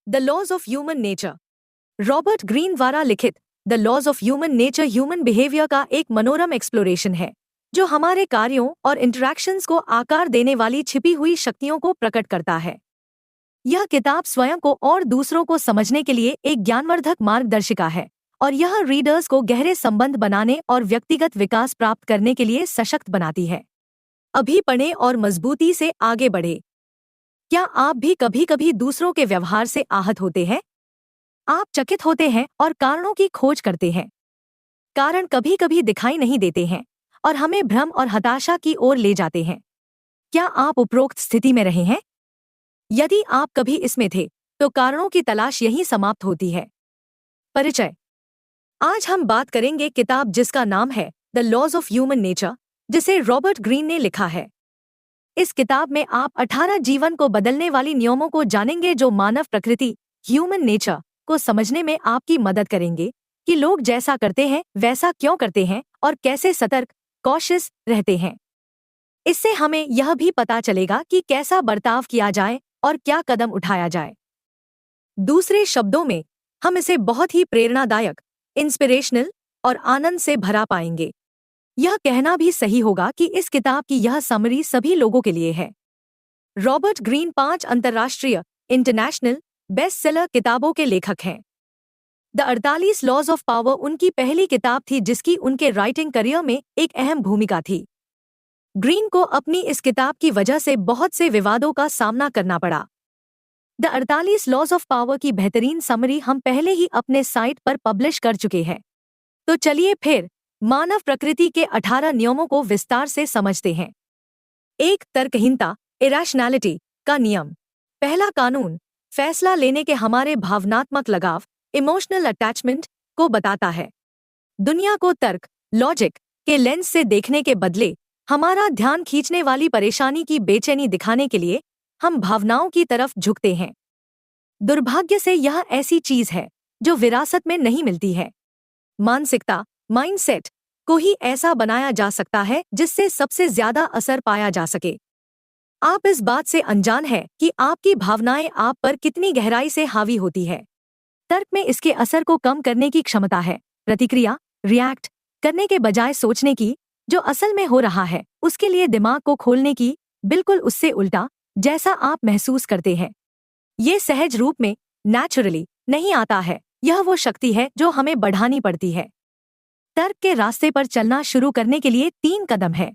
The laws of human nature. Robert Greene द्वारा लिखित the laws of human nature human behaviour का एक मनोरम एक्सप्लोरेशन है जो हमारे कार्यों और इंटरैक्शंस को आकार देने वाली छिपी हुई शक्तियों को प्रकट करता है। यह किताब स्वयं को और दूसरों को समझने के लिए एक ज्ञानवर्धक मार्गदर्शिका है और यह रीडर्स को गहरे संबंध बनाने और व्यक्तिगत विकास प्राप्त करने के लिए सशक्त बनाती है। अभी पढ़ें और मजबूती से आगे बढ़े। क्या आप भी कभी कभी दूसरों के व्यवहार से आहत होते हैं? आप चकित होते हैं और कारणों की खोज करते हैं। कारण कभी कभी दिखाई नहीं देते हैं और हमें भ्रम और हताशा की ओर ले जाते हैं। क्या आप उपरोक्त स्थिति में रहे हैं? यदि आप कभी इसमें थे तो कारणों की तलाश यहीं समाप्त होती है। परिचय। आज हम बात करेंगे किताब जिसका नाम है the laws of human nature, जिसे रॉबर्ट ग्रीन ने लिखा है। इस किताब में आप 18 जीवन को बदलने वाली नियमों को जानेंगे जो मानव प्रकृति ह्यूमन नेचर को समझने में आपकी मदद करेंगे कि लोग जैसा करते हैं वैसा क्यों करते हैं और कैसे सतर्क कॉशियस रहते हैं। इससे हमें यह भी पता चलेगा कि कैसा बर्ताव किया जाए और क्या कदम उठाया जाए। दूसरे शब्दों में, हम इसे बहुत ही प्रेरणादायक, इंस्पिरेशनल और आनंद से भरा पाएंगे। यह कहना भी सही होगा कि इस किताब की यह समरी सभी लोगों के लिए है। रॉबर्ट ग्रीन 5 अंतर्राष्ट्रीय इंटरनेशनल बेस्ट सेलर किताबों के लेखक हैं। द 48 लॉज ऑफ पावर उनकी पहली किताब थी जिसकी उनके राइटिंग करियर में एक अहम भूमिका थी। ग्रीन को अपनी इस किताब की वजह से बहुत से विवादों का सामना करना पड़ा। द 48 लॉज ऑफ पावर की बेहतरीन समरी हम पहले ही अपने साइट पर पब्लिश कर चुके हैं। तो चलिए फिर मानव प्रकृति के 18 नियमों को विस्तार से समझते हैं। 1. तर्कहीनता इरैशनैलिटी का नियम। पहला कानून फैसला लेने के हमारे भावनात्मक लगाव इमोशनल अटैचमेंट को बताता है। दुनिया को तर्क लॉजिक के लेंस से देखने के बदले हमारा ध्यान खींचने वाली परेशानी की बेचैनी दिखाने के लिए हम भावनाओं की तरफ झुकते हैं। दुर्भाग्य से यह ऐसी चीज है जो विरासत में नहीं मिलती है। मानसिकता माइंडसेट को ही ऐसा बनाया जा सकता है जिससे सबसे ज्यादा असर पाया जा सके। आप इस बात से अनजान हैं कि आपकी भावनाएं आप पर कितनी गहराई से हावी होती है। तर्क में इसके असर को कम करने की क्षमता है। प्रतिक्रिया रिएक्ट करने के बजाय सोचने की, जो असल में हो रहा है उसके लिए दिमाग को खोलने की, बिल्कुल उससे उल्टा जैसा आप महसूस करते हैं। ये सहज रूप में नेचुरली नहीं आता है। यह वो शक्ति है जो हमें बढ़ानी पड़ती है। तर्क के रास्ते पर चलना शुरू करने के लिए 3 कदम है।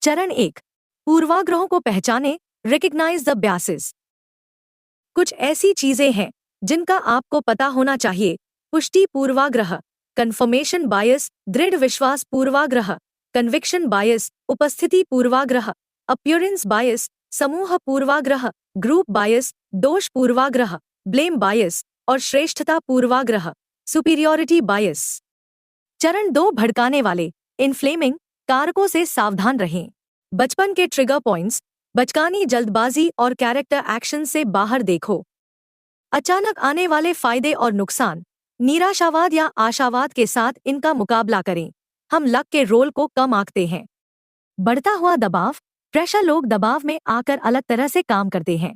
चरण 1, पूर्वाग्रहों को पहचाने, रिकग्नाइज द बायसेस। कुछ ऐसी चीजें हैं जिनका आपको पता होना चाहिए। पुष्टि पूर्वाग्रह कन्फर्मेशन बायस, दृढ़ विश्वास पूर्वाग्रह कन्विक्शन बायस, उपस्थिति पूर्वाग्रह अपीयरेंस बायस, समूह पूर्वाग्रह ग्रुप बायस, दोष पूर्वाग्रह ब्लेम बायस और श्रेष्ठता पूर्वाग्रह सुपीरियॉरिटी बायस। चरण 2, भड़काने वाले इन्फ्लेमिंग कारकों से सावधान रहें। बचपन के ट्रिगर पॉइंट्स, बचकानी जल्दबाजी और कैरेक्टर एक्शन से बाहर देखो। अचानक आने वाले फायदे और नुकसान, निराशावाद या आशावाद के साथ इनका मुकाबला करें। हम लक के रोल को कम आंकते हैं। बढ़ता हुआ दबाव प्रेशर, लोग दबाव में आकर अलग तरह से काम करते हैं।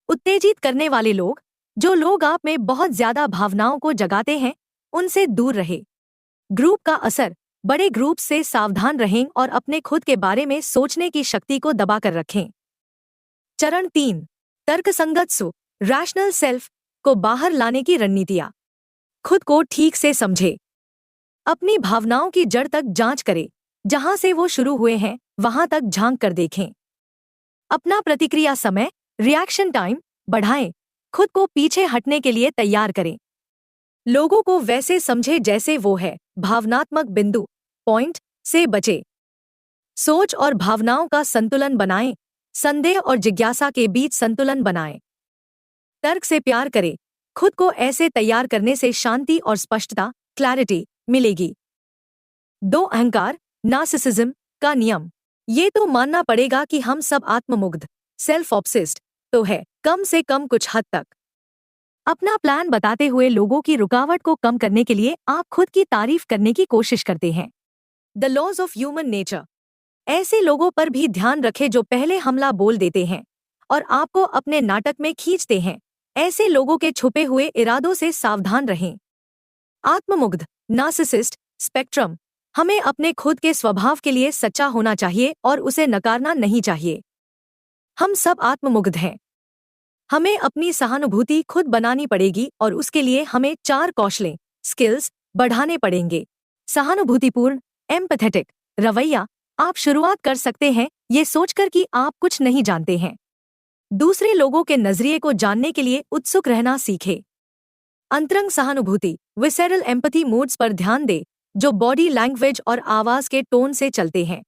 उत्तेजित करने वाले लोग, जो लोग आप में बहुत ज्यादा भावनाओं को जगाते हैं, उनसे दूर रहे। ग्रुप का असर, बड़े ग्रुप से सावधान रहें और अपने खुद के बारे में सोचने की शक्ति को दबाकर रखें। चरण 3, तर्कसंगत सु रैशनल सेल्फ को बाहर लाने की रणनीतियां। खुद को ठीक से समझे। अपनी भावनाओं की जड़ तक जांच करें। जहां से वो शुरू हुए हैं वहां तक झांक कर देखें। अपना प्रतिक्रिया समय रिएक्शन टाइम बढ़ाएं। खुद को पीछे हटने के लिए तैयार करें। लोगों को वैसे समझे जैसे वो है। भावनात्मक बिंदु पॉइंट से बचे। सोच और भावनाओं का संतुलन बनाएं। संदेह और जिज्ञासा के बीच संतुलन बनाएं। तर्क से प्यार करें। खुद को ऐसे तैयार करने से शांति और स्पष्टता क्लैरिटी मिलेगी। 2, अहंकार नार्सिसिज्म का नियम। ये तो मानना पड़ेगा कि हम सब आत्ममुग्ध सेल्फ ऑब्सेस्ड तो है, कम से कम कुछ हद तक। अपना प्लान बताते हुए लोगों की रुकावट को कम करने के लिए आप खुद की तारीफ करने की कोशिश करते हैं। The laws of human nature. ऐसे लोगों पर भी ध्यान रखें जो पहले हमला बोल देते हैं और आपको अपने नाटक में खींचते हैं। ऐसे लोगों के छुपे हुए इरादों से सावधान रहें। आत्ममुग्ध नार्सिसिस्ट स्पेक्ट्रम। हमें अपने खुद के स्वभाव के लिए सच्चा होना चाहिए और उसे नकारना नहीं चाहिए। हम सब आत्ममुग्ध हैं। हमें अपनी सहानुभूति खुद बनानी पड़ेगी और उसके लिए हमें 4 कौशलें स्किल्स बढ़ाने पड़ेंगे। सहानुभूतिपूर्ण एम्पैथेटिक रवैया। आप शुरुआत कर सकते हैं ये सोचकर कि आप कुछ नहीं जानते हैं। दूसरे लोगों के नजरिए को जानने के लिए उत्सुक रहना सीखें। अंतरंग सहानुभूति विसेरल एम्पैथी मूड्स पर ध्यान दें जो बॉडी लैंग्वेज और आवाज के टोन से चलते हैं।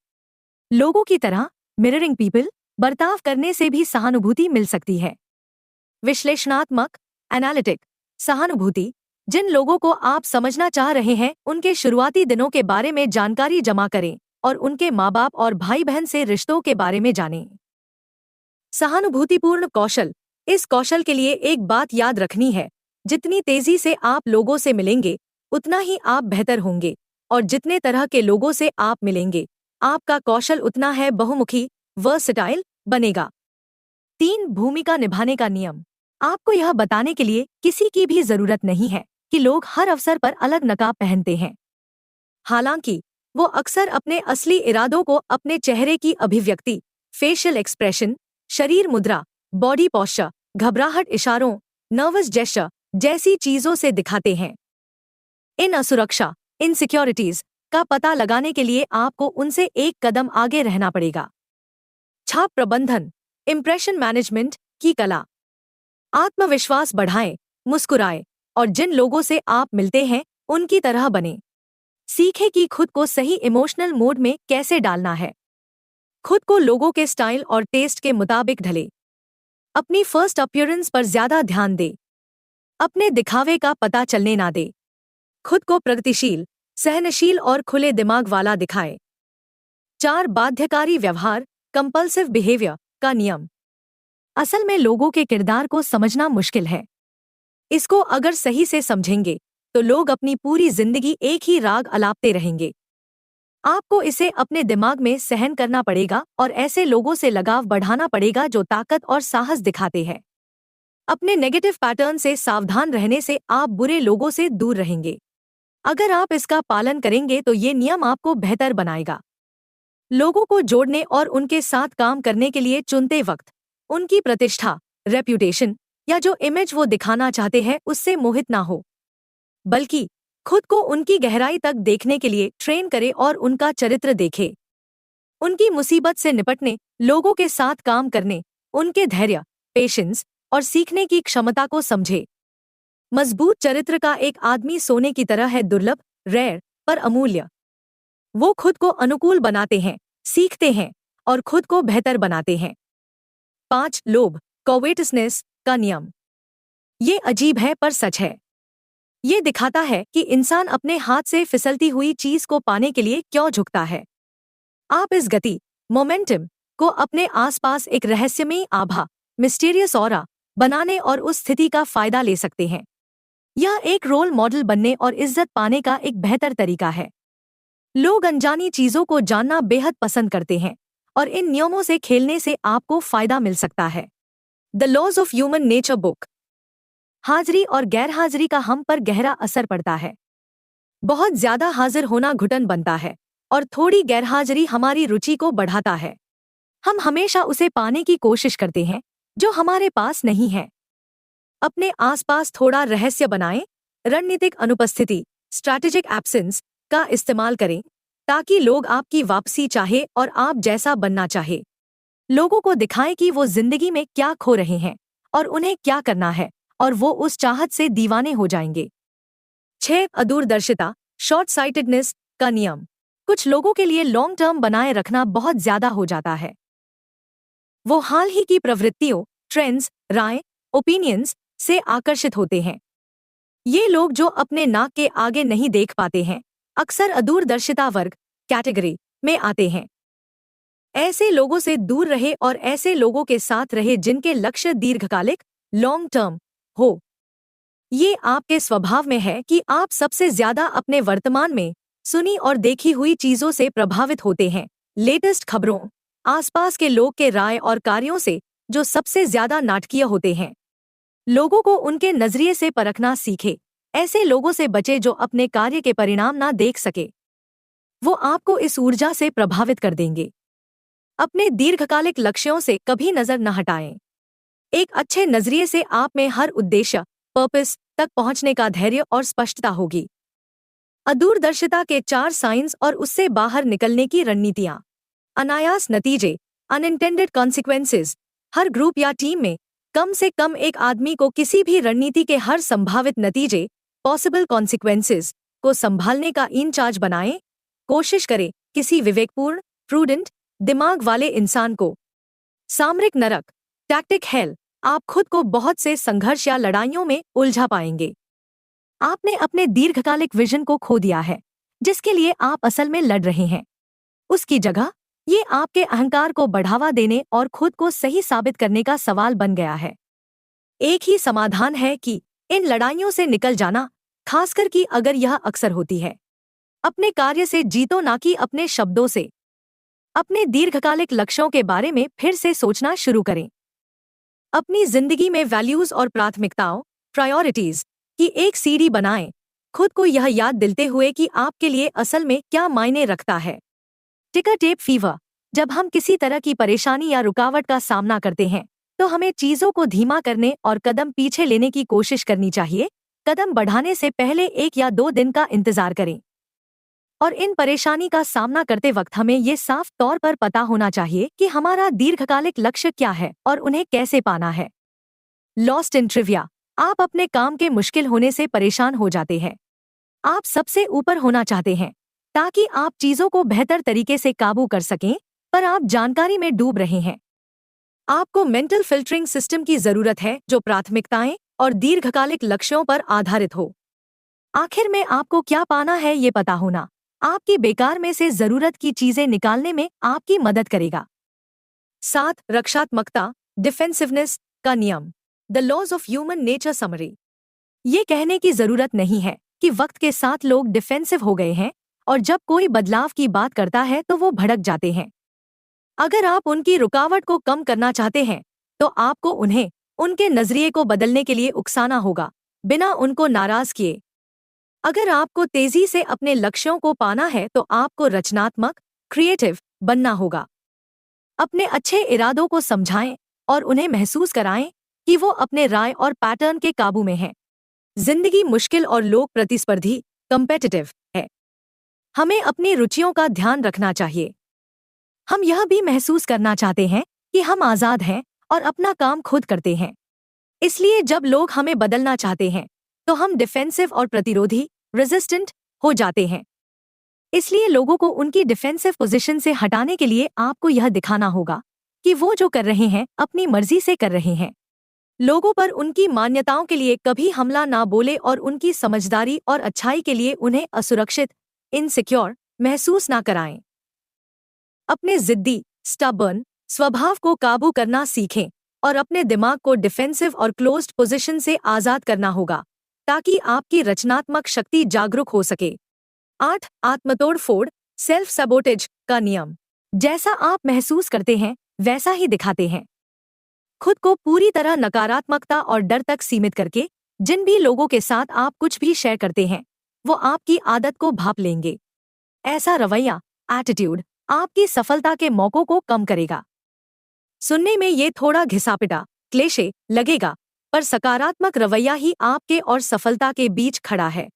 लोगों की तरह मिररिंग पीपल बर्ताव करने से भी सहानुभूति मिल सकती है। विश्लेषणात्मक एनालिटिक सहानुभूति। जिन लोगों को आप समझना चाह रहे हैं उनके शुरुआती दिनों के बारे में जानकारी जमा करें और उनके माँ बाप और भाई बहन से रिश्तों के बारे में जानें। सहानुभूतिपूर्ण कौशल। इस कौशल के लिए एक बात याद रखनी है, जितनी तेजी से आप लोगों से मिलेंगे उतना ही आप बेहतर होंगे, और जितने तरह के लोगों से आप मिलेंगे आपका कौशल उतना है बहुमुखी वर्सटाइल बनेगा। 3 भूमिका निभाने का नियम। आपको यह बताने के लिए किसी की भी जरूरत नहीं है कि लोग हर अवसर पर अलग नकाब पहनते हैं। हालांकि वो अक्सर अपने असली इरादों को अपने चेहरे की अभिव्यक्ति, फेशियल एक्सप्रेशन, शरीर मुद्रा, बॉडी पोस्चर, घबराहट इशारों, नर्वस जेस्चर जैसी चीजों से दिखाते हैं। इन असुरक्षा इनसिक्योरिटीज का पता लगाने के लिए आपको उनसे एक कदम आगे रहना पड़ेगा। छाप प्रबंधन इंप्रेशन मैनेजमेंट की कला। आत्मविश्वास बढ़ाएं, मुस्कुराएं और जिन लोगों से आप मिलते हैं उनकी तरह बने। सीखें कि खुद को सही इमोशनल मोड में कैसे डालना है। खुद को लोगों के स्टाइल और टेस्ट के मुताबिक ढले। अपनी फर्स्ट अपीयरेंस पर ज्यादा ध्यान दे। अपने दिखावे का पता चलने ना दे। खुद को प्रगतिशील, सहनशील और खुले दिमाग वाला दिखाए। 4 बाध्यकारी व्यवहार कंपल्सिव बिहेवियर का नियम। असल में लोगों के किरदार को समझना मुश्किल है। इसको अगर सही से समझेंगे तो लोग अपनी पूरी जिंदगी एक ही राग अलापते रहेंगे। आपको इसे अपने दिमाग में सहन करना पड़ेगा और ऐसे लोगों से लगाव बढ़ाना पड़ेगा जो ताकत और साहस दिखाते हैं। अपने नेगेटिव पैटर्न से सावधान रहने से आप बुरे लोगों से दूर रहेंगे। अगर आप इसका पालन करेंगे तो ये नियम आपको बेहतर बनाएगा। लोगों को जोड़ने और उनके साथ काम करने के लिए चुनते वक्त उनकी प्रतिष्ठा, रेप्यूटेशन या जो इमेज वो दिखाना चाहते हैं उससे मोहित ना हो, बल्कि खुद को उनकी गहराई तक देखने के लिए ट्रेन करे और उनका चरित्र देखे। उनकी मुसीबत से निपटने, लोगों के साथ काम करने, उनके धैर्य, पेशेंस और सीखने की क्षमता को समझे। मजबूत चरित्र का एक आदमी सोने की तरह है, दुर्लभ, रेयर पर अमूल्य। वो खुद को अनुकूल बनाते हैं, सीखते हैं और खुद को बेहतर बनाते हैं। 5 लोभ कोवेटसनेस का नियम। ये अजीब है पर सच है। ये दिखाता है कि इंसान अपने हाथ से फिसलती हुई चीज को पाने के लिए क्यों झुकता है। आप इस गति, मोमेंटम को अपने आसपास एक रहस्यमयी आभा, मिस्टीरियस ऑरा बनाने और उस स्थिति का फायदा ले सकते हैं। यह एक रोल मॉडल बनने और इज्जत पाने का एक बेहतर तरीका है। लोग अनजानी चीजों को जानना बेहद पसंद करते हैं और इन नियमों से खेलने से आपको फायदा मिल सकता है। The laws of human nature book. हाजिरी और गैरहाजिरी का हम पर गहरा असर पड़ता है। बहुत ज्यादा हाजिर होना घुटन बनता है और थोड़ी गैरहाजिरी हमारी रुचि को बढ़ाता है। हम हमेशा उसे पाने की कोशिश करते हैं जो हमारे पास नहीं है। अपने आसपास थोड़ा रहस्य बनाएं। रणनीतिक अनुपस्थिति, स्ट्रैटेजिक एब्सेंस का इस्तेमाल करें ताकि लोग आपकी वापसी चाहे और आप जैसा बनना चाहे। लोगों को दिखाएं कि वो जिंदगी में क्या खो रहे हैं और उन्हें क्या करना है, और वो उस चाहत से दीवाने हो जाएंगे। 6 अदूरदर्शिता शॉर्ट साइटेडनेस का नियम। कुछ लोगों के लिए लॉन्ग टर्म बनाए रखना बहुत ज्यादा हो जाता है। वो हाल ही की प्रवृत्तियों, ट्रेंड्स, राय, ओपिनियंस से आकर्षित होते हैं। ये लोग जो अपने नाक के आगे नहीं देख पाते हैं अक्सर अदूरदर्शिता वर्ग कैटेगरी में आते हैं। ऐसे लोगों से दूर रहे और ऐसे लोगों के साथ रहे जिनके लक्ष्य दीर्घकालिक, लॉन्ग टर्म हो। ये आपके स्वभाव में है कि आप सबसे ज्यादा अपने वर्तमान में सुनी और देखी हुई चीजों से प्रभावित होते हैं, लेटेस्ट खबरों, आसपास के लोग के राय और कार्यों से जो सबसे ज्यादा नाटकीय होते हैं। लोगों को उनके नजरिए से परखना सीखे। ऐसे लोगों से बचे जो अपने कार्य के परिणाम ना देख सके। वो आपको इस ऊर्जा से प्रभावित कर देंगे। अपने दीर्घकालिक लक्ष्यों से कभी नजर न हटाएं। एक अच्छे नजरिए से आप में हर उद्देश्य, पर्पस तक पहुंचने का धैर्य और स्पष्टता होगी। अदूरदर्शिता के 4 साइंस और उससे बाहर निकलने की रणनीतियां। अनायास नतीजे, अनइंटेंडेड कॉन्सिक्वेंसेस। हर ग्रुप या टीम में कम से कम एक आदमी को किसी भी रणनीति के हर संभावित नतीजे, पॉसिबल कॉन्सिक्वेंसेस, को संभालने का इंचार्ज बनाएं। कोशिश करें किसी विवेकपूर्ण, प्रूडेंट दिमाग वाले इंसान को। सामरिक नरक, टैक्टिक हेल। आप खुद को बहुत से संघर्ष या लड़ाइयों में उलझा पाएंगे। आपने अपने दीर्घकालिक विजन को खो दिया है, जिसके लिए आप असल में लड़ रहे हैं। उसकी जगह ये आपके अहंकार को बढ़ावा देने और खुद को सही साबित करने का सवाल बन गया है। एक ही समाधान है कि इन लड़ाइयों से निकल जाना, खासकर कि अगर यह अक्सर होती है। अपने कार्य से जीतो, ना कि अपने शब्दों से। अपने दीर्घकालिक लक्ष्यों के बारे में फिर से सोचना शुरू करें। अपनी जिंदगी में वैल्यूज और प्राथमिकताओं, प्रायोरिटीज की एक सीढ़ी बनाएं, खुद को यह याद दिलाते हुए कि आपके लिए असल में क्या मायने रखता है। टिकर टेप फीवर। जब हम किसी तरह की परेशानी या रुकावट का सामना करते हैं, तो हमें चीजों को धीमा करने और कदम पीछे लेने की कोशिश करनी चाहिए। कदम बढ़ाने से पहले 1 या 2 दिन का इंतजार करें। और इन परेशानी का सामना करते वक्त हमें ये साफ तौर पर पता होना चाहिए कि हमारा दीर्घकालिक लक्ष्य क्या है और उन्हें कैसे पाना है। Lost in trivia. आप अपने काम के मुश्किल होने से परेशान हो जाते हैं। आप सबसे ऊपर होना चाहते हैं ताकि आप चीजों को बेहतर तरीके से काबू कर सकें, पर आप जानकारी में डूब रहे हैं। आपको मेंटल फिल्टरिंग सिस्टम की जरूरत है जो प्राथमिकताएं और दीर्घकालिक लक्ष्यों पर आधारित हो। आखिर में आपको क्या पाना है, ये पता होना आपकी बेकार में से जरूरत की चीजें निकालने में आपकी मदद करेगा। 7. रक्षात्मकता, डिफेंसिवनेस का नियम। The laws of human nature summary. ये कहने की जरूरत नहीं है कि वक्त के साथ लोग डिफेंसिव हो गए हैं और जब कोई बदलाव की बात करता है तो वो भड़क जाते हैं। अगर आप उनकी रुकावट को कम करना चाहते हैं, तो आपको उन्हें उनके नजरिए को बदलने के लिए उकसाना होगा, बिना उनको नाराज किए। अगर आपको तेजी से अपने लक्ष्यों को पाना है, तो आपको रचनात्मक, क्रिएटिव बनना होगा। अपने अच्छे इरादों को समझाएं और उन्हें महसूस कराएं कि वो अपने राय और पैटर्न के काबू में हैं। जिंदगी मुश्किल और लोग प्रतिस्पर्धी, कम्पेटिटिव है। हमें अपनी रुचियों का ध्यान रखना चाहिए। हम यह भी महसूस करना चाहते हैं कि हम आजाद हैं और अपना काम खुद करते हैं। इसलिए जब लोग हमें बदलना चाहते हैं, तो हम डिफेंसिव और प्रतिरोधी, रेजिस्टेंट हो जाते हैं। इसलिए लोगों को उनकी डिफेंसिव पोजीशन से हटाने के लिए आपको यह दिखाना होगा कि वो जो कर रहे हैं अपनी मर्जी से कर रहे हैं। लोगों पर उनकी मान्यताओं के लिए कभी हमला ना बोले और उनकी समझदारी और अच्छाई के लिए उन्हें असुरक्षित, इनसिक्योर महसूस ना कराएं। अपने जिद्दी, स्टबर्न स्वभाव को काबू करना सीखें और अपने दिमाग को डिफेंसिव और क्लोज्ड पोजीशन से आजाद करना होगा, ताकि आपकी रचनात्मक शक्ति जागरूक हो सके। 8. आत्मतोड़ फोड़, सेल्फ सबोटेज का नियम। जैसा आप महसूस करते हैं वैसा ही दिखाते हैं। खुद को पूरी तरह नकारात्मकता और डर तक सीमित करके जिन भी लोगों के साथ आप कुछ भी शेयर करते हैं, वो आपकी आदत को भांप लेंगे। ऐसा रवैया, एटीट्यूड आपकी सफलता के मौकों को कम करेगा। सुनने में ये थोड़ा घिसापिटा, क्लेशे लगेगा, पर सकारात्मक रवैया ही आपके और सफलता के बीच खड़ा है।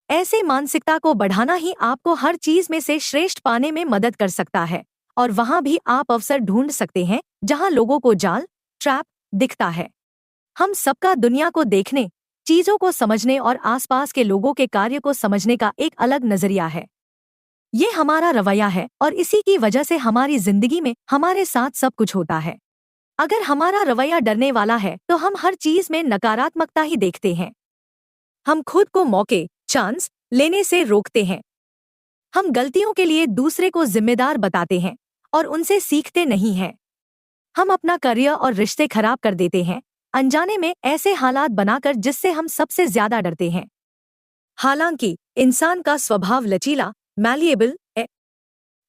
ऐसे मानसिकता को बढ़ाना ही आपको हर चीज में से श्रेष्ठ पाने में मदद कर सकता है, और वहां भी आप अवसर ढूंढ सकते हैं जहां लोगों को जाल, ट्रैप दिखता है। हम सबका दुनिया को देखने, चीजों को समझने और आसपास के लोगों के कार्य को समझने का एक अलग नजरिया है। ये हमारा रवैया है और इसी की वजह से हमारी जिंदगी में हमारे साथ सब कुछ होता है। अगर हमारा रवैया डरने वाला है तो हम हर चीज में नकारात्मकता ही देखते हैं। हम खुद को मौके, चांस लेने से रोकते हैं। हम गलतियों के लिए दूसरे को जिम्मेदार बताते हैं और उनसे सीखते नहीं हैं। हम अपना करियर और रिश्ते खराब कर देते हैं, अनजाने में ऐसे हालात बनाकर जिससे हम सबसे ज्यादा डरते हैं। हालांकि इंसान का स्वभाव लचीला, मैलिएबल है।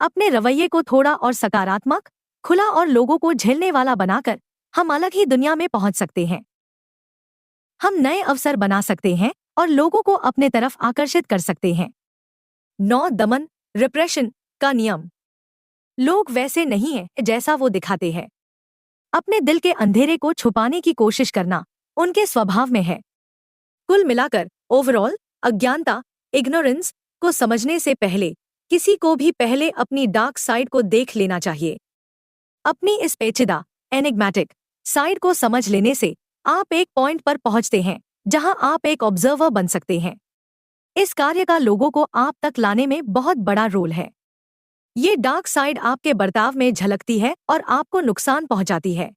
अपने रवैये को थोड़ा और सकारात्मक, खुला और लोगों को झेलने वाला बनाकर हम अलग ही दुनिया में पहुंच सकते हैं। हम नए अवसर बना सकते हैं और लोगों को अपने तरफ आकर्षित कर सकते हैं। 9 दमन रिप्रेशन का नियम। लोग वैसे नहीं हैं जैसा वो दिखाते हैं। अपने दिल के अंधेरे को छुपाने की कोशिश करना उनके स्वभाव में है। कुल मिलाकर ओवरऑल अज्ञानता इग्नोरेंस को समझने से पहले किसी को भी पहले अपनी डार्क साइड को देख लेना चाहिए। अपनी इस पेचीदा एनिग्मेटिक साइड को समझ लेने से आप एक पॉइंट पर पहुंचते हैं जहां आप एक ऑब्जर्वर बन सकते हैं। इस कार्य का लोगों को आप तक लाने में बहुत बड़ा रोल है। ये डार्क साइड आपके बर्ताव में झलकती है और आपको नुकसान पहुंचाती है।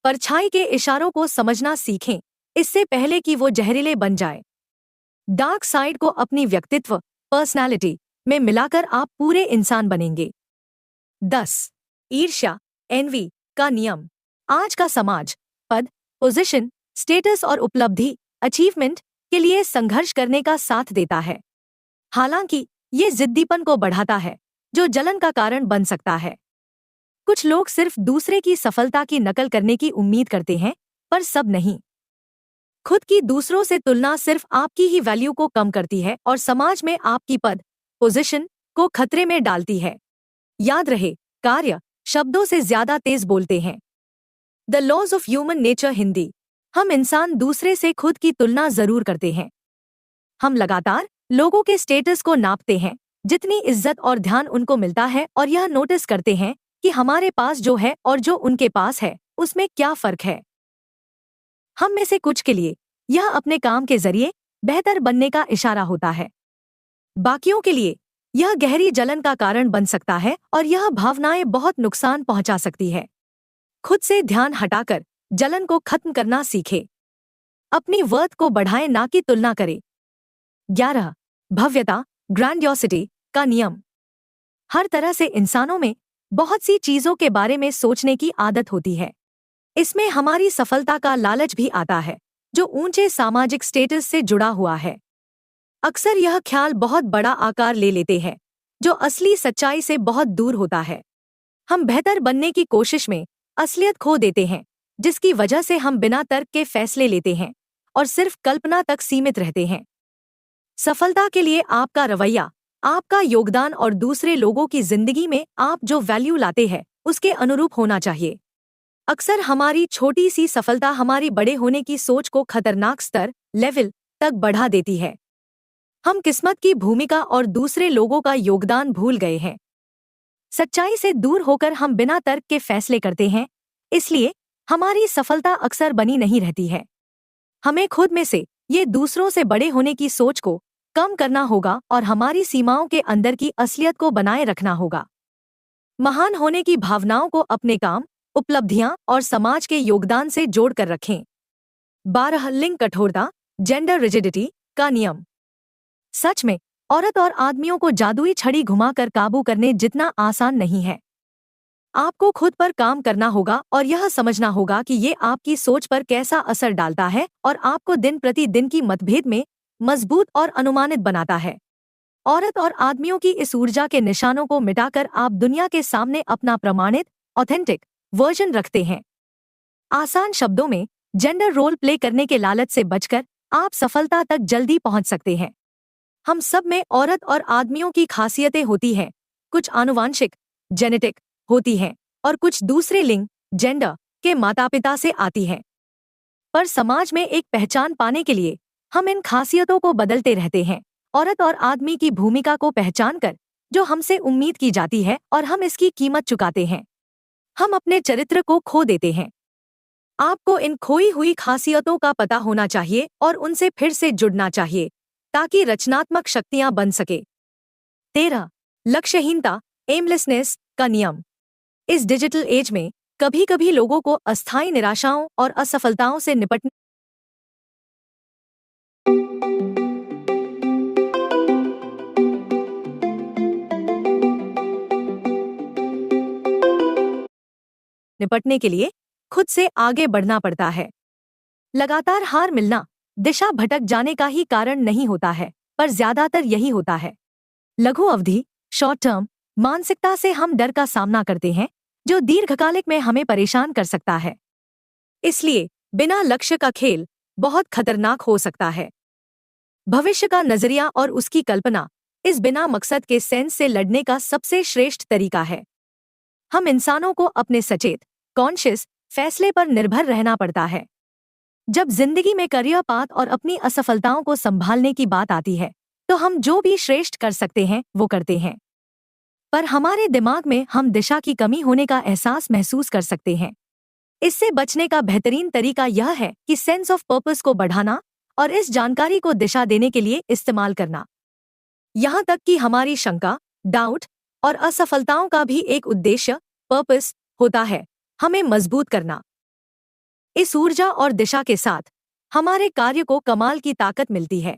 परछाई के इशारों को समझना सीखें इससे पहले कि वो जहरीले बन जाए। डार्क साइड को अपनी व्यक्तित्व पर्सनालिटी में मिलाकर आप पूरे इंसान बनेंगे। 10 ईर्ष्या एनवी का नियम। आज का समाज पद पोजीशन स्टेटस और उपलब्धि अचीवमेंट के लिए संघर्ष करने का साथ देता है। हालांकि ये जिद्दीपन को बढ़ाता है जो जलन का कारण बन सकता है। कुछ लोग सिर्फ दूसरे की सफलता की नकल करने की उम्मीद करते हैं, पर सब नहीं। खुद की दूसरों से तुलना सिर्फ आपकी ही वैल्यू को कम करती है और समाज में आपकी पद पोजीशन को खतरे में डालती है। याद रहे, कार्य शब्दों से ज्यादा तेज बोलते हैं। The laws of human nature Hindi. हम इंसान दूसरे से खुद की तुलना जरूर करते हैं। हम लगातार लोगों के स्टेटस को नापते हैं, जितनी इज्जत और ध्यान उनको मिलता है, और यह नोटिस करते हैं कि हमारे पास जो है और जो उनके पास है उसमें क्या फर्क है। हम में से कुछ के लिए यह अपने काम के जरिए बेहतर बनने का इशारा होता है। बाकियों के लिए यह गहरी जलन का कारण बन सकता है और यह भावनाएं बहुत नुकसान पहुंचा सकती है। खुद से ध्यान हटाकर जलन को खत्म करना सीखे। अपनी वर्थ को बढ़ाएं, ना कि तुलना करें। 11 भव्यता ग्रैंडियोसिटी का नियम। हर तरह से इंसानों में बहुत सी चीजों के बारे में सोचने की आदत होती है। इसमें हमारी सफलता का लालच भी आता है जो ऊंचे सामाजिक स्टेटस से जुड़ा हुआ है। अक्सर यह ख्याल बहुत बड़ा आकार ले लेते हैं जो असली सच्चाई से बहुत दूर होता है। हम बेहतर बनने की कोशिश में असलियत खो देते हैं, जिसकी वजह से हम बिना तर्क के फैसले लेते हैं और सिर्फ कल्पना तक सीमित रहते हैं। सफलता के लिए आपका रवैया, आपका योगदान और दूसरे लोगों की जिंदगी में आप जो वैल्यू लाते हैं उसके अनुरूप होना चाहिए। अक्सर हमारी छोटी सी सफलता हमारी बड़े होने की सोच को खतरनाक स्तर लेवल तक बढ़ा देती है। हम किस्मत की भूमिका और दूसरे लोगों का योगदान भूल गए हैं। सच्चाई से दूर होकर हम बिना तर्क के फैसले करते हैं, इसलिए हमारी सफलता अक्सर बनी नहीं रहती है। हमें खुद में से ये दूसरों से बड़े होने की सोच को कम करना होगा और हमारी सीमाओं के अंदर की असलियत को बनाए रखना होगा। महान होने की भावनाओं को अपने काम, उपलब्धियां और समाज के योगदान से जोड़कर रखें। 12 लिंग कठोरता जेंडर रिजिडिटी का नियम। सच में औरत और आदमियों को जादुई छड़ी घुमाकर काबू करने जितना आसान नहीं है। आपको खुद पर काम करना होगा और यह समझना होगा कि ये आपकी सोच पर कैसा असर डालता है और आपको दिन प्रतिदिन की मतभेद में मजबूत और अनुमानित बनाता है। औरत और आदमियों की इस ऊर्जा के निशानों को मिटाकर आप दुनिया के सामने अपना प्रमाणित ऑथेंटिक वर्जन रखते हैं। आसान शब्दों में, जेंडर रोल प्ले करने के लालच से बचकर आप सफलता तक जल्दी पहुंच सकते हैं। हम सब में औरत और आदमियों की खासियतें होती हैं, कुछ आनुवांशिक जेनेटिक होती हैं और कुछ दूसरे लिंग जेंडर के माता पिता से आती हैं। पर समाज में एक पहचान पाने के लिए हम इन खासियतों को बदलते रहते हैं। औरत और आदमी की भूमिका को पहचान कर जो हमसे उम्मीद की जाती है और हम इसकी कीमत चुकाते हैं, हम अपने चरित्र को खो देते हैं। आपको इन खोई हुई खासियतों का पता होना चाहिए और उनसे फिर से जुड़ना चाहिए ताकि रचनात्मक शक्तियां बन सके। 13 लक्ष्यहीनता एमलेसनेस का नियम। इस डिजिटल एज में कभी कभी लोगों को अस्थायी निराशाओं और असफलताओं से निपटने के लिए खुद से आगे बढ़ना पड़ता है। लगातार हार मिलना दिशा भटक जाने का ही कारण नहीं होता है, पर ज्यादातर यही होता है। लघु अवधि शॉर्ट टर्म मानसिकता से हम डर का सामना करते हैं जो दीर्घकालिक में हमें परेशान कर सकता है। इसलिए बिना लक्ष्य का खेल बहुत खतरनाक हो सकता है। भविष्य का नजरिया और उसकी कल्पना इस बिना मकसद के सेंस से लड़ने का सबसे श्रेष्ठ तरीका है। हम इंसानों को अपने सचेत, कॉन्शियस फैसले पर निर्भर रहना पड़ता है। जब जिंदगी में करियर पाथ और अपनी असफलताओं को संभालने की बात आती है, तो हम जो भी श्रेष्ठ कर सकते हैं वो करते हैं। पर हमारे दिमाग में हम दिशा की कमी होने का एहसास महसूस कर सकते हैं। इससे बचने का बेहतरीन तरीका यह है कि सेंस ऑफ पर्पस को बढ़ाना और इस जानकारी को दिशा देने के लिए इस्तेमाल करना। यहाँ तक कि हमारी शंका, डाउट और असफलताओं का भी एक उद्देश्य, पर्पस होता है, हमें मजबूत करना। इस ऊर्जा और दिशा के साथ हमारे कार्य को कमाल की ताकत मिलती है।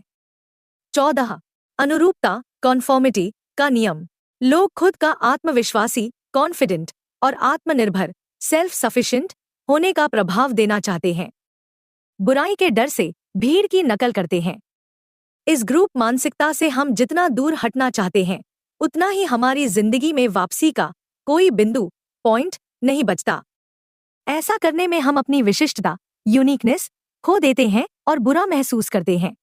14. अनुरूपता, कॉन्फॉर्मिटी का नियम। लोग खुद का आत्मविश्वासी, कॉन्फिडेंट और आत्मनिर्भर, सेल्फ सफिशिएंट होने का प्रभाव देना चाहते हैं। बुराई के डर से भीड़ की नकल करते हैं। इस ग्रुप मानसिकता से हम जितना दूर हटना चाहते हैं, उतना ही हमारी जिंदगी में वापसी का कोई बिंदु, पॉइंट नहीं बचता। ऐसा करने में हम अपनी विशिष्टता, यूनिकनेस खो देते हैं और बुरा महसूस करते हैं।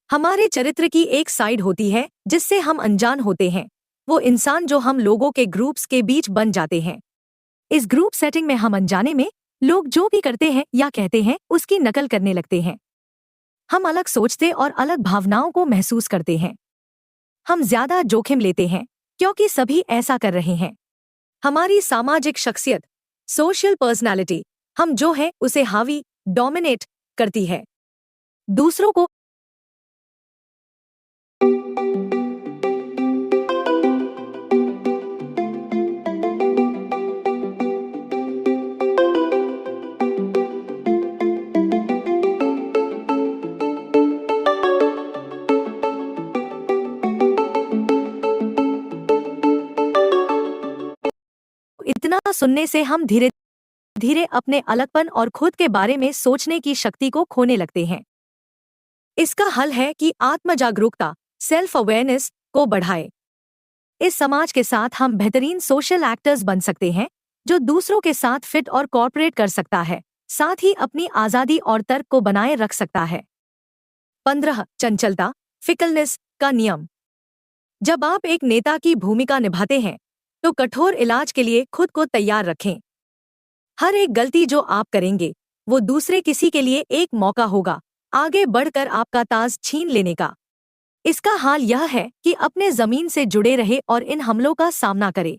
हमारे चरित्र की एक साइड होती है जिससे हम अनजान होते हैं, वो इंसान जो हम लोगों के ग्रुप्स के बीच बन जाते हैं। इस ग्रुप सेटिंग में हम अनजाने में लोग जो भी करते हैं या कहते हैं उसकी नकल करने लगते हैं। हम अलग सोचते और अलग भावनाओं को महसूस करते हैं। हम ज्यादा जोखिम लेते हैं क्योंकि सभी ऐसा कर रहे हैं। हमारी सामाजिक शख्सियत, सोशल पर्सनालिटी, हम जो है उसे हावी, डोमिनेट करती है। दूसरों को इतना सुनने से हम धीरे धीरे अपने अलगपन और खुद के बारे में सोचने की शक्ति को खोने लगते हैं। इसका हल है कि आत्मजागरूकता, सेल्फ अवेयरनेस को बढ़ाए। इस समाज के साथ हम बेहतरीन सोशल एक्टर्स बन सकते हैं जो दूसरों के साथ फिट और कॉर्पोरेट कर सकता है, साथ ही अपनी आजादी और तर्क को बनाए रख सकता है। 15. चंचलता, फिकलनेस का नियम। जब आप एक नेता की भूमिका निभाते हैं तो कठोर इलाज के लिए खुद को तैयार रखें। हर एक गलती जो आप करेंगे वो दूसरे किसी के लिए एक मौका होगा आगे बढ़कर आपका ताज छीन लेने का। इसका हाल यह है कि अपने जमीन से जुड़े रहे और इन हमलों का सामना करें।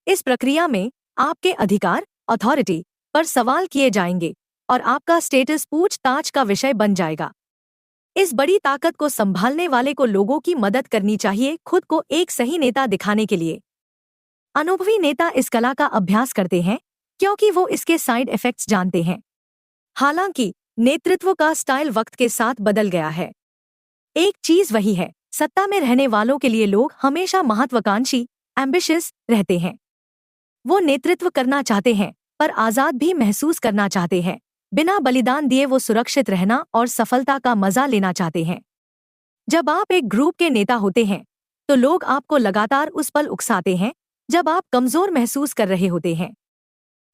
इस प्रक्रिया में आपके अधिकार, अथॉरिटी पर सवाल किए जाएंगे और आपका स्टेटस पूछताछ का विषय बन जाएगा। इस बड़ी ताकत को संभालने वाले को लोगों की मदद करनी चाहिए खुद को एक सही नेता दिखाने के लिए। अनुभवी नेता इस कला का अभ्यास करते हैं क्योंकि वो इसके साइड इफेक्ट्स जानते हैं। हालांकि नेतृत्व का स्टाइल वक्त के साथ बदल गया है। एक चीज वही है, सत्ता में रहने वालों के लिए लोग हमेशा महत्वाकांक्षी, एम्बिशियस रहते हैं। वो नेतृत्व करना चाहते हैं पर आजाद भी महसूस करना चाहते हैं। बिना बलिदान दिए वो सुरक्षित रहना और सफलता का मजा लेना चाहते हैं। जब आप एक ग्रुप के नेता होते हैं तो लोग आपको लगातार उस पल उकसाते हैं जब आप कमजोर महसूस कर रहे होते हैं।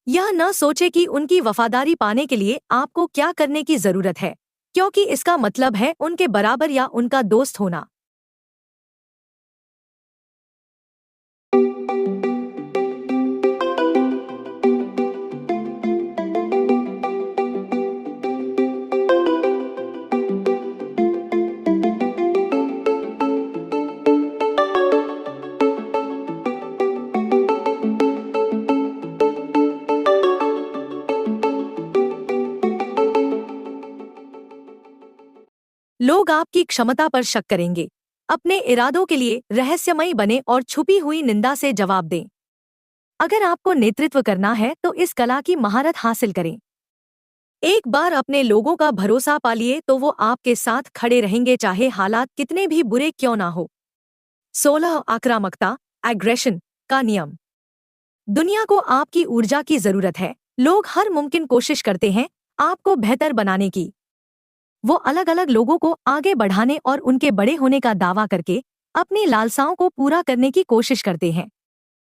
यह न सोचे कि उनकी वफादारी पाने के लिए आपको क्या करने की जरूरत है, क्योंकि इसका मतलब है उनके बराबर या उनका दोस्त होना। लोग आपकी क्षमता पर शक करेंगे। अपने इरादों के लिए रहस्यमयी बने और छुपी हुई निंदा से जवाब दें। अगर आपको नेतृत्व करना है तो इस कला की महारत हासिल करें। एक बार अपने लोगों का भरोसा पालिए तो वो आपके साथ खड़े रहेंगे चाहे हालात कितने भी बुरे क्यों ना हो। 16. आक्रामकता, एग्रेशन का नियम। दुनिया को आपकी ऊर्जा की जरूरत है। लोग हर मुमकिन कोशिश करते हैं आपको बेहतर बनाने की। वो अलग अलग लोगों को आगे बढ़ाने और उनके बड़े होने का दावा करके अपनी लालसाओं को पूरा करने की कोशिश करते हैं।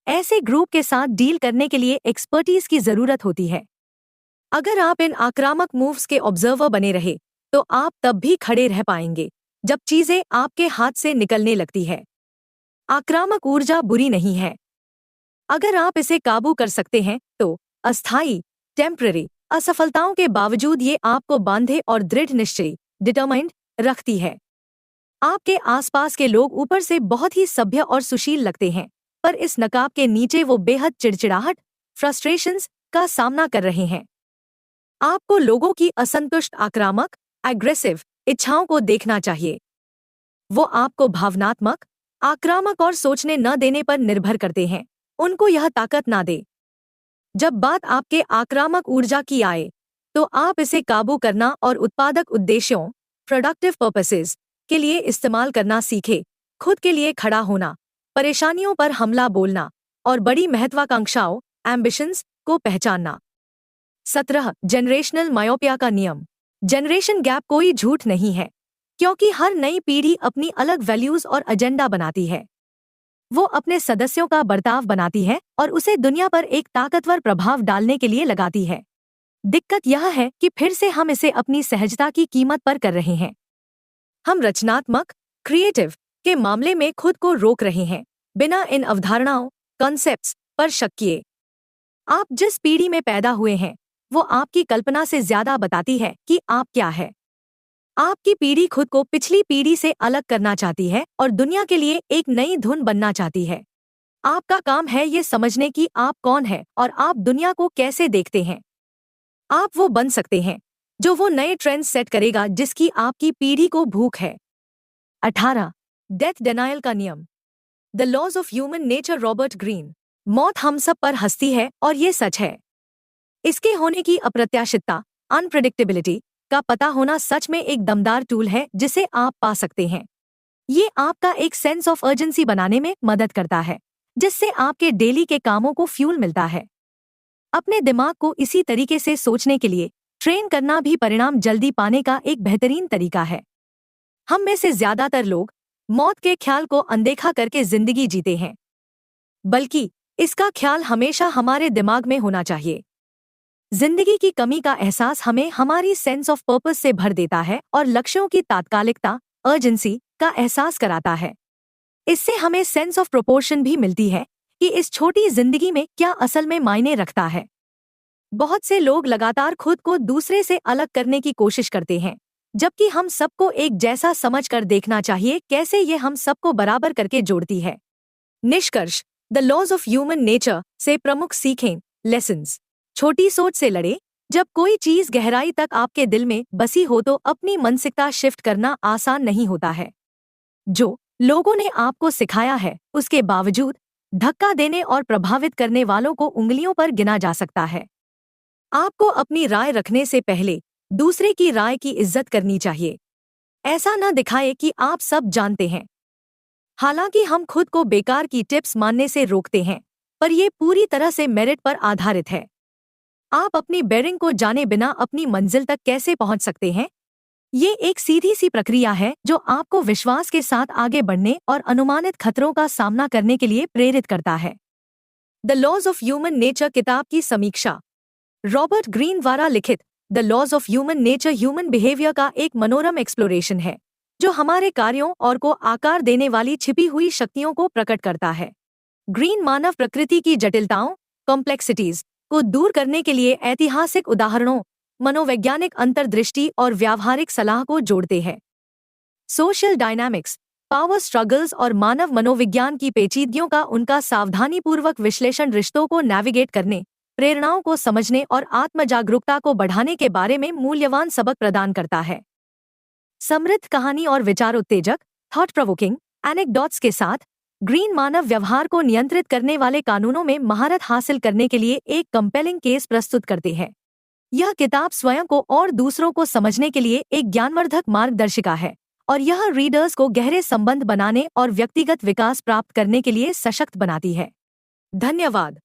ऐसे ग्रुप के साथ डील करने के लिए एक्सपर्टीज की जरूरत होती है। अगर आप इन आक्रामक मूव्स के ऑब्जर्वर बने रहे तो आप तब भी खड़े रह पाएंगे जब चीजें आपके हाथ से निकलने लगती है। आक्रामक ऊर्जा बुरी नहीं है। अगर आप इसे काबू कर सकते हैं तो अस्थायी टेम्पररी असफलताओं के बावजूद ये आपको बांधे और दृढ़ निश्चयी डिटरमाइंड रखती है। आपके आसपास के लोग ऊपर से बहुत ही सभ्य और सुशील लगते हैं, पर इस नकाब के नीचे वो बेहद चिड़चिड़ाहट फ्रस्ट्रेशंस का सामना कर रहे हैं। आपको लोगों की असंतुष्ट आक्रामक एग्रेसिव इच्छाओं को देखना चाहिए। वो आपको भावनात्मक आक्रामक और सोचने न देने पर निर्भर करते हैं। उनको यह ताकत ना दे। जब बात आपके आक्रामक ऊर्जा की आए तो आप इसे काबू करना और उत्पादक उद्देश्यों प्रोडक्टिव पर्पसेस के लिए इस्तेमाल करना सीखे। खुद के लिए खड़ा होना, परेशानियों पर हमला बोलना और बड़ी महत्वाकांक्षाओं एम्बिशंस को पहचानना। 17 जनरेशनल मायोपिया का नियम। जनरेशन गैप कोई झूठ नहीं है, क्योंकि हर नई पीढ़ी अपनी अलग वैल्यूज और एजेंडा बनाती है। वो अपने सदस्यों का बर्ताव बनाती है और उसे दुनिया पर एक ताकतवर प्रभाव डालने के लिए लगाती है। दिक्कत यह है कि फिर से हम इसे अपनी सहजता की कीमत पर कर रहे हैं। हम रचनात्मक क्रिएटिव के मामले में खुद को रोक रहे हैं, बिना इन अवधारणाओं कॉन्सेप्ट्स पर शक किए। आप जिस पीढ़ी में पैदा हुए हैं वो आपकी कल्पना से ज्यादा बताती है कि आप क्या है। आपकी पीढ़ी खुद को पिछली पीढ़ी से अलग करना चाहती है और दुनिया के लिए एक नई धुन बनना चाहती है। आपका काम है ये समझने कि आप कौन है और आप दुनिया को कैसे देखते हैं। आप वो बन सकते हैं जो वो नए ट्रेंड्स सेट करेगा जिसकी आपकी पीढ़ी को भूख है। 18 डेथ डिनायल का नियम। The laws of human nature. Robert Greene. मौत हम सब पर हंसती है और ये सच है। इसके होने की अप्रत्याशितता अनप्रेडिक्टेबिलिटी का पता होना सच में एक दमदार टूल है जिसे आप पा सकते हैं। ये आपका एक सेंस ऑफ अर्जेंसी बनाने में मदद करता है, जिससे आपके डेली के कामों को फ्यूल मिलता है। अपने दिमाग को इसी तरीके से सोचने के लिए ट्रेन करना भी परिणाम जल्दी पाने का एक बेहतरीन तरीका है। हम में से ज्यादातर लोग मौत के ख्याल को अनदेखा करके जिंदगी जीते हैं, बल्कि इसका ख्याल हमेशा हमारे दिमाग में होना चाहिए। जिंदगी की कमी का एहसास हमें हमारी सेंस ऑफ पर्पस से भर देता है और लक्ष्यों की तात्कालिकता अर्जेंसी का एहसास कराता है। इससे हमें सेंस ऑफ प्रोपोर्शन भी मिलती है कि इस छोटी जिंदगी में क्या असल में मायने रखता है। बहुत से लोग लगातार खुद को दूसरे से अलग करने की कोशिश करते हैं, जबकि हम सबको एक जैसा समझकर देखना चाहिए कैसे ये हम सबको बराबर करके जोड़ती है। निष्कर्ष। The laws of human nature से प्रमुख सीखें लेसन्स। छोटी सोच से लड़े। जब कोई चीज गहराई तक आपके दिल में बसी हो तो अपनी मानसिकता शिफ्ट करना आसान नहीं होता है। जो लोगों ने आपको सिखाया है उसके बावजूद धक्का देने और प्रभावित करने वालों को उंगलियों पर गिना जा सकता है। आपको अपनी राय रखने से पहले दूसरे की राय की इज्जत करनी चाहिए। ऐसा न दिखाए कि आप सब जानते हैं। हालांकि हम खुद को बेकार की टिप्स मानने से रोकते हैं, पर यह पूरी तरह से मेरिट पर आधारित है। आप अपनी बेरिंग को जाने बिना अपनी मंजिल तक कैसे पहुंच सकते हैं? ये एक सीधी सी प्रक्रिया है जो आपको विश्वास के साथ आगे बढ़ने और अनुमानित खतरों का सामना करने के लिए प्रेरित करता है। The laws of human nature किताब की समीक्षा। रॉबर्ट ग्रीन द्वारा लिखित the laws of human nature human behaviour का एक मनोरम एक्सप्लोरेशन है जो हमारे कार्यों और को आकार देने वाली छिपी हुई शक्तियों को प्रकट करता है। ग्रीन मानव प्रकृति की जटिलताओं कॉम्प्लेक्सिटीज को दूर करने के लिए ऐतिहासिक उदाहरणों, मनोवैज्ञानिक अंतर्दृष्टि और व्यावहारिक सलाह को जोड़ते हैं। सोशल डायनामिक्स, पावर स्ट्रगल्स और मानव मनोविज्ञान की पेचीदगियों का उनका सावधानीपूर्वक विश्लेषण रिश्तों को नेविगेट करने, प्रेरणाओं को समझने और आत्मजागरूकता को बढ़ाने के बारे में मूल्यवान सबक प्रदान करता है। समृद्ध कहानी और विचार उत्तेजक थॉट प्रोवोकिंग एनेक्डोट्स के साथ ग्रीन मानव व्यवहार को नियंत्रित करने वाले कानूनों में महारत हासिल करने के लिए एक कंपेलिंग केस प्रस्तुत करते हैं। यह किताब स्वयं को और दूसरों को समझने के लिए एक ज्ञानवर्धक मार्गदर्शिका है और यह रीडर्स को गहरे संबंध बनाने और व्यक्तिगत विकास प्राप्त करने के लिए सशक्त बनाती है। धन्यवाद।